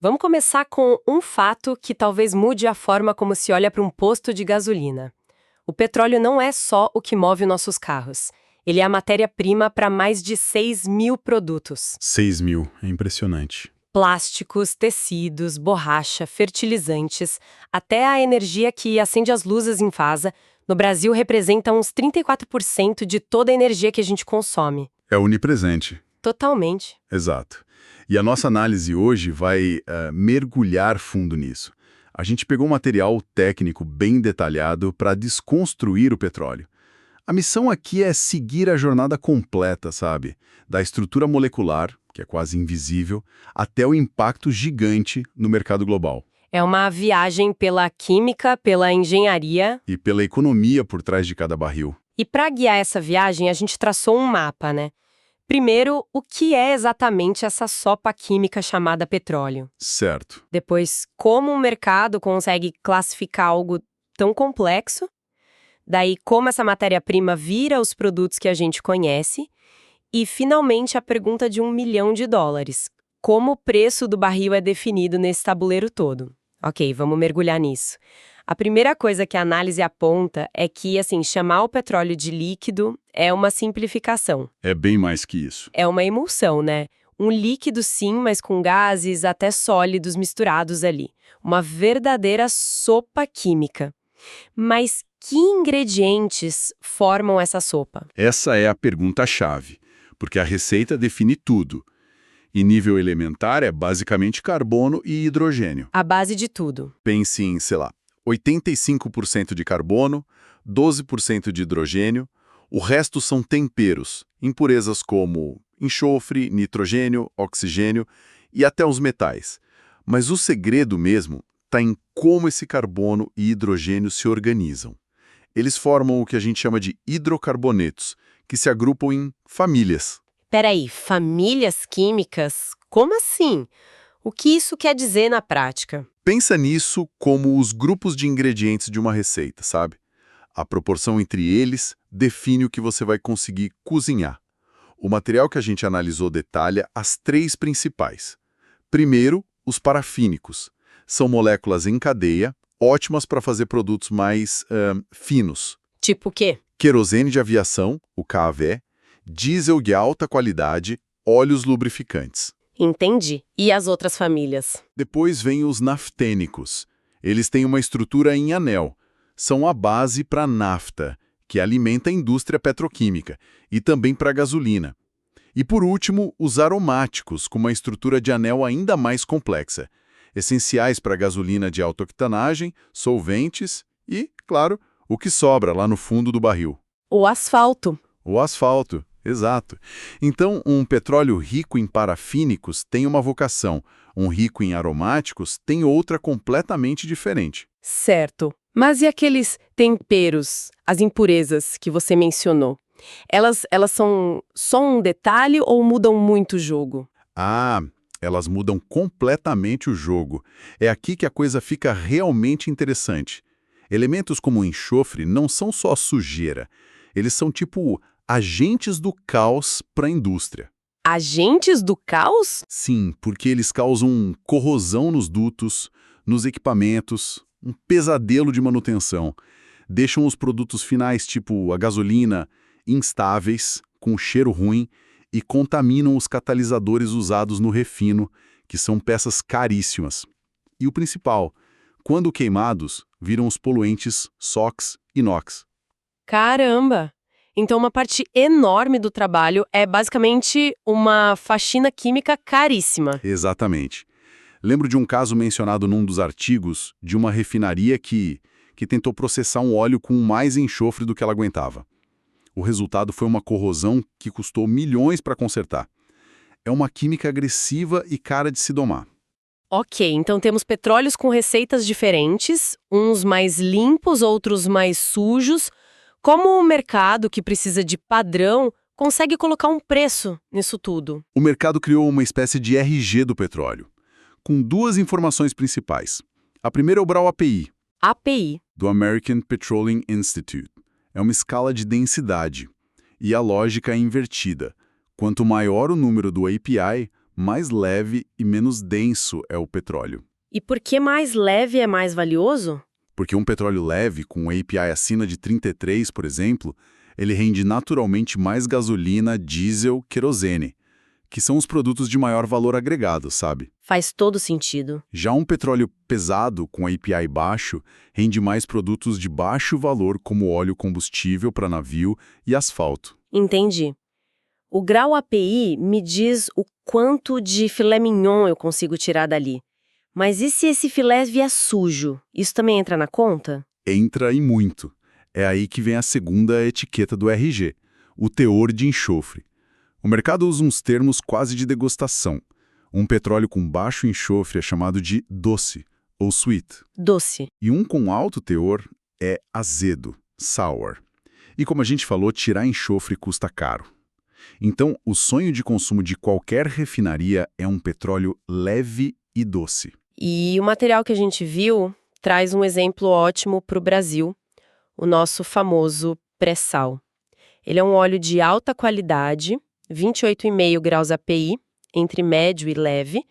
Vamos começar com um fato que talvez mude a forma como se olha para um posto de gasolina. O petróleo não é só o que move nossos carros. Ele é a matéria-prima para mais de 6.000 produtos. 6.000, é impressionante. Plásticos, tecidos, borracha, fertilizantes, até a energia que acende as luzes em casa, no Brasil representa uns 34% de toda a energia que a gente consome. É onipresente. Totalmente. Exato. E a nossa análise hoje vai mergulhar fundo nisso. A gente pegou um material técnico bem detalhado para desconstruir o petróleo. A missão aqui é seguir a jornada completa, sabe? Da estrutura molecular, que é quase invisível, até o impacto gigante no mercado global. É uma viagem pela química, pela engenharia. E pela economia por trás de cada barril. E para guiar essa viagem, a gente traçou um mapa, né? Primeiro, o que é exatamente essa sopa química chamada petróleo? Certo. Depois, como o mercado consegue classificar algo tão complexo? Daí, como essa matéria-prima vira os produtos que a gente conhece? E, finalmente, a pergunta de $1 milhão. Como o preço do barril é definido nesse tabuleiro todo? Ok, vamos mergulhar nisso. A primeira coisa que a análise aponta é que, chamar o petróleo de líquido é uma simplificação. É bem mais que isso. É uma emulsão, né? Um líquido sim, mas com gases até sólidos misturados ali. Uma verdadeira sopa química. Mas que ingredientes formam essa sopa? Essa é a pergunta-chave, porque a receita define tudo. E nível elementar é basicamente carbono e hidrogênio. A base de tudo. Pense em, 85% de carbono, 12% de hidrogênio, o resto são temperos, impurezas como enxofre, nitrogênio, oxigênio e até os metais. Mas o segredo mesmo está em como esse carbono e hidrogênio se organizam. Eles formam o que a gente chama de hidrocarbonetos, que se agrupam em famílias. Peraí, famílias químicas? Como assim? O que isso quer dizer na prática? Pensa nisso como os grupos de ingredientes de uma receita, sabe? A proporção entre eles define o que você vai conseguir cozinhar. O material que a gente analisou detalha as 3 principais. Primeiro, os parafínicos. São moléculas em cadeia, ótimas para fazer produtos mais finos. Tipo o quê? Querosene de aviação, o QAV, diesel de alta qualidade, óleos lubrificantes. Entendi. E as outras famílias? Depois vem os naftênicos. Eles têm uma estrutura em anel. São a base para a nafta, que alimenta a indústria petroquímica, e também para a gasolina. E por último, os aromáticos, com uma estrutura de anel ainda mais complexa, essenciais para a gasolina de alta octanagem, solventes e, claro, o que sobra lá no fundo do barril. O asfalto. O asfalto, exato. Então, um petróleo rico em parafínicos tem uma vocação, um rico em aromáticos tem outra completamente diferente. Certo. Mas e aqueles temperos, as impurezas que você mencionou? Elas são só um detalhe ou mudam muito o jogo? Ah, elas mudam completamente o jogo. É aqui que a coisa fica realmente interessante. Elementos como o enxofre não são só sujeira. Eles são tipo agentes do caos para a indústria. Agentes do caos? Sim, porque eles causam corrosão nos dutos, nos equipamentos, um pesadelo de manutenção. Deixam os produtos finais, tipo a gasolina, instáveis, com cheiro ruim, e contaminam os catalisadores usados no refino, que são peças caríssimas. E o principal, quando queimados, viram os poluentes SOx e NOx. Caramba! Então uma parte enorme do trabalho é basicamente uma faxina química caríssima. Exatamente. Lembro de um caso mencionado num dos artigos de uma refinaria que tentou processar um óleo com mais enxofre do que ela aguentava. O resultado foi uma corrosão que custou milhões para consertar. É uma química agressiva e cara de se domar. Ok, então temos petróleos com receitas diferentes, uns mais limpos, outros mais sujos. Como o mercado, que precisa de padrão, consegue colocar um preço nisso tudo? O mercado criou uma espécie de RG do petróleo, com 2 informações principais. A primeira é o Brau API, API. do American Petroleum Institute. É uma escala de densidade. E a lógica é invertida. Quanto maior o número do API, mais leve e menos denso é o petróleo. E por que mais leve é mais valioso? Porque um petróleo leve, com API acima de 33, por exemplo, ele rende naturalmente mais gasolina, diesel, querosene, que são os produtos de maior valor agregado, sabe? Faz todo sentido. Já um petróleo pesado, com API baixo, rende mais produtos de baixo valor, como óleo combustível para navio e asfalto. Entendi. O grau API me diz o quanto de filé mignon eu consigo tirar dali. Mas e se esse filé vier sujo? Isso também entra na conta? Entra e muito. É aí que vem a segunda etiqueta do RG, o teor de enxofre. O mercado usa uns termos quase de degustação. Um petróleo com baixo enxofre é chamado de doce, ou sweet. Doce. E um com alto teor é azedo, sour. E como a gente falou, tirar enxofre custa caro. Então, o sonho de consumo de qualquer refinaria é um petróleo leve e doce. E o material que a gente viu traz um exemplo ótimo para o Brasil, o nosso famoso pré-sal. Ele é um óleo de alta qualidade, 28,5 graus API, entre médio e leve,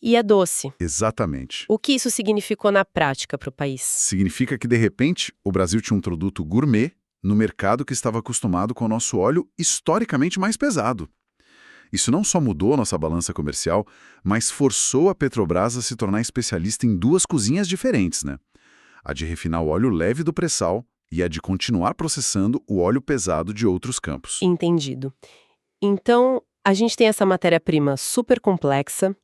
e é doce. Exatamente. O que isso significou na prática para o país? Significa que, de repente, o Brasil tinha um produto gourmet no mercado que estava acostumado com o nosso óleo historicamente mais pesado. Isso não só mudou a nossa balança comercial, mas forçou a Petrobras a se tornar especialista em duas cozinhas diferentes, né? A de refinar o óleo leve do pré-sal e a de continuar processando o óleo pesado de outros campos. Entendido. Então, a gente tem essa matéria-prima super complexa.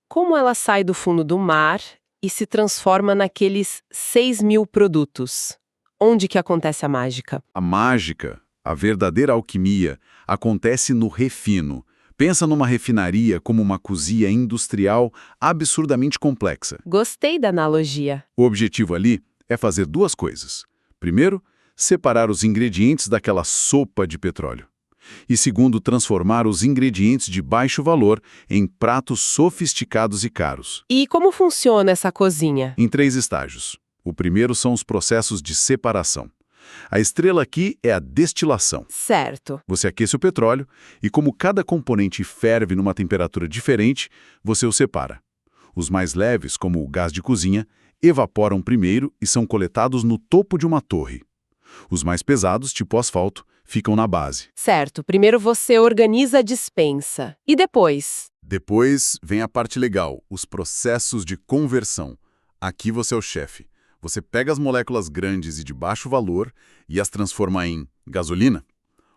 Como ela sai do fundo do mar e se transforma naqueles 6.000 produtos? Onde que acontece a mágica? A mágica, a verdadeira alquimia, acontece no refino. Pensa numa refinaria como uma cozinha industrial absurdamente complexa. Gostei da analogia. O objetivo ali é fazer duas coisas. Primeiro, separar os ingredientes daquela sopa de petróleo. E segundo, transformar os ingredientes de baixo valor em pratos sofisticados e caros. E como funciona essa cozinha? Em 3 estágios. O primeiro são os processos de separação. A estrela aqui é a destilação. Certo. Você aquece o petróleo e, como cada componente ferve numa temperatura diferente, você o separa. Os mais leves, como o gás de cozinha, evaporam primeiro e são coletados no topo de uma torre. Os mais pesados, tipo asfalto, ficam na base. Certo. Primeiro você organiza a despensa. E depois? Depois vem a parte legal, os processos de conversão. Aqui você é o chefe. Você pega as moléculas grandes e de baixo valor e as transforma em gasolina.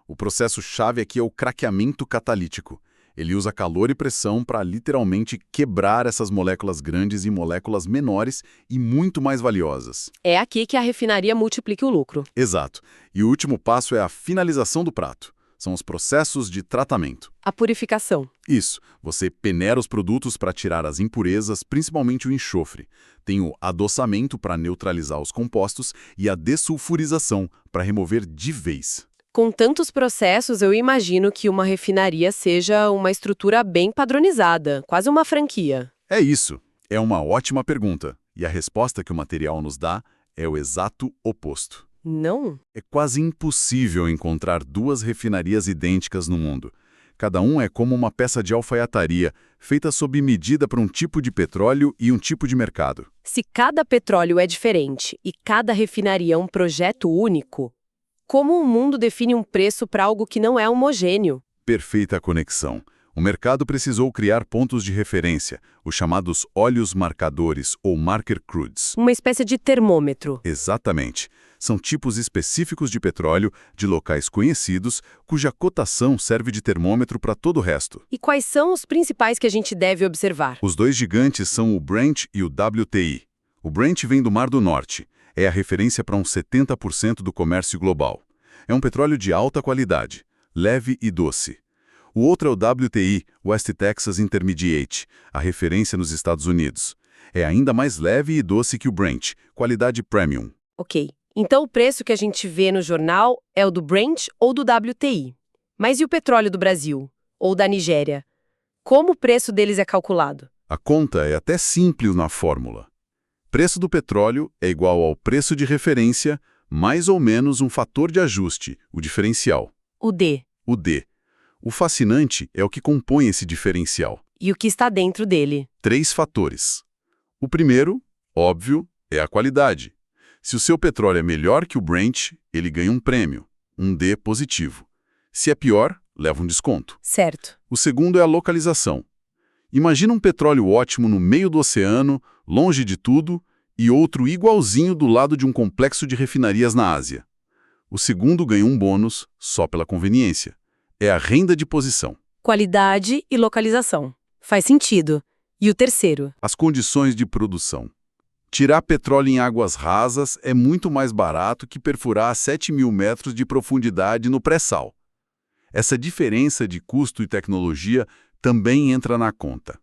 O processo-chave aqui é o craqueamento catalítico. Ele usa calor e pressão para literalmente quebrar essas moléculas grandes em moléculas menores e muito mais valiosas. É aqui que a refinaria multiplica o lucro. Exato. E o último passo é a finalização do prato. São os processos de tratamento. A purificação. Isso. Você peneira os produtos para tirar as impurezas, principalmente o enxofre. Tem o adoçamento para neutralizar os compostos e a dessulfurização para remover de vez. Com tantos processos, eu imagino que uma refinaria seja uma estrutura bem padronizada, quase uma franquia. É isso. É uma ótima pergunta. E a resposta que o material nos dá é o exato oposto. Não? É quase impossível encontrar 2 refinarias idênticas no mundo. Cada um é como uma peça de alfaiataria, feita sob medida para um tipo de petróleo e um tipo de mercado. Se cada petróleo é diferente e cada refinaria é um projeto único, como o mundo define um preço para algo que não é homogêneo? Perfeita conexão. O mercado precisou criar pontos de referência, os chamados óleos marcadores ou marker crudes. Uma espécie de termômetro. Exatamente. São tipos específicos de petróleo de locais conhecidos, cuja cotação serve de termômetro para todo o resto. E quais são os principais que a gente deve observar? Os 2 gigantes são o Brent e o WTI. O Brent vem do Mar do Norte. É a referência para uns 70% do comércio global. É um petróleo de alta qualidade, leve e doce. O outro é o WTI, West Texas Intermediate, a referência nos Estados Unidos. É ainda mais leve e doce que o Brent, qualidade premium. Ok. Então o preço que a gente vê no jornal é o do Brent ou do WTI. Mas e o petróleo do Brasil? Ou da Nigéria? Como o preço deles é calculado? A conta é até simples na fórmula. Preço do petróleo é igual ao preço de referência, mais ou menos um fator de ajuste, o diferencial. O D. O D. O fascinante é o que compõe esse diferencial. e o que está dentro dele. 3 fatores. O primeiro, óbvio, é a qualidade. Se o seu petróleo é melhor que o Brent, ele ganha um prêmio, um D positivo. Se é pior, leva um desconto. Certo. O segundo é a localização. Imagina um petróleo ótimo no meio do oceano, longe de tudo, e outro igualzinho do lado de um complexo de refinarias na Ásia. O segundo ganha um bônus só pela conveniência. É a renda de posição. Qualidade e localização. Faz sentido. E o terceiro? As condições de produção. Tirar petróleo em águas rasas é muito mais barato que perfurar a 7.000 metros de profundidade no pré-sal. Essa diferença de custo e tecnologia também entra na conta.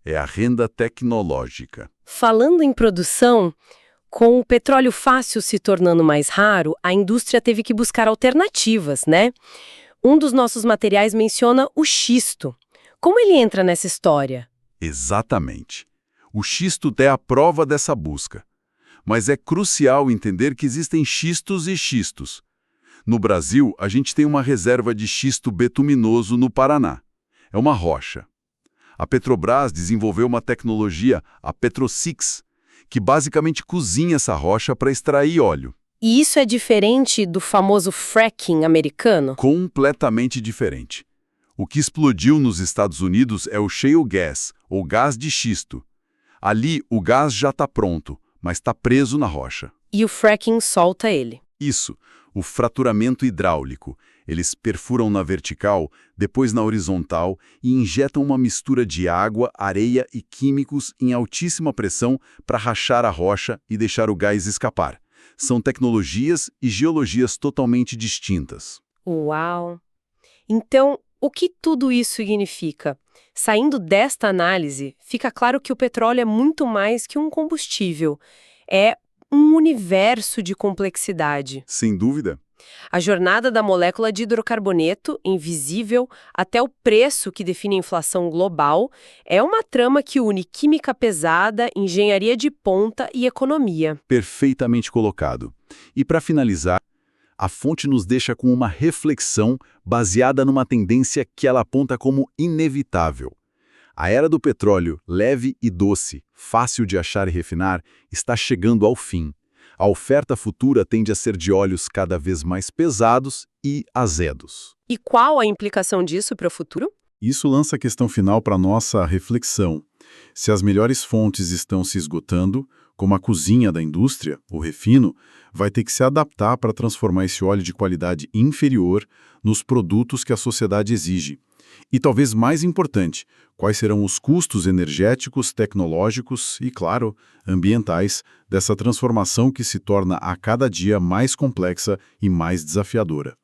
É a renda tecnológica. Falando em produção, com o petróleo fácil se tornando mais raro, a indústria teve que buscar alternativas, né? Um dos nossos materiais menciona o xisto. Como ele entra nessa história? Exatamente. O xisto é a prova dessa busca. Mas é crucial entender que existem xistos e xistos. No Brasil, a gente tem uma reserva de xisto betuminoso no Paraná. É uma rocha. A Petrobras desenvolveu uma tecnologia, a Petrosix, que basicamente cozinha essa rocha para extrair óleo. E isso é diferente do famoso fracking americano? Completamente diferente. O que explodiu nos Estados Unidos é o shale gas, ou gás de xisto. Ali, o gás já está pronto, mas está preso na rocha. E o fracking solta ele. Isso, o fraturamento hidráulico. Eles perfuram na vertical, depois na horizontal e injetam uma mistura de água, areia e químicos em altíssima pressão para rachar a rocha e deixar o gás escapar. São tecnologias e geologias totalmente distintas. Uau! Então, o que tudo isso significa? Saindo desta análise, fica claro que o petróleo é muito mais que um combustível. É um universo de complexidade. Sem dúvida. A jornada da molécula de hidrocarboneto, invisível, até o preço que define a inflação global, é uma trama que une química pesada, engenharia de ponta e economia. Perfeitamente colocado. E para finalizar, a fonte nos deixa com uma reflexão baseada numa tendência que ela aponta como inevitável. A era do petróleo, leve e doce, fácil de achar e refinar, está chegando ao fim. A oferta futura tende a ser de óleos cada vez mais pesados e azedos. E qual a implicação disso para o futuro? Isso lança a questão final para nossa reflexão. Se as melhores fontes estão se esgotando, como a cozinha da indústria, o refino, vai ter que se adaptar para transformar esse óleo de qualidade inferior nos produtos que a sociedade exige. E talvez mais importante, quais serão os custos energéticos, tecnológicos e, claro, ambientais dessa transformação que se torna a cada dia mais complexa e mais desafiadora.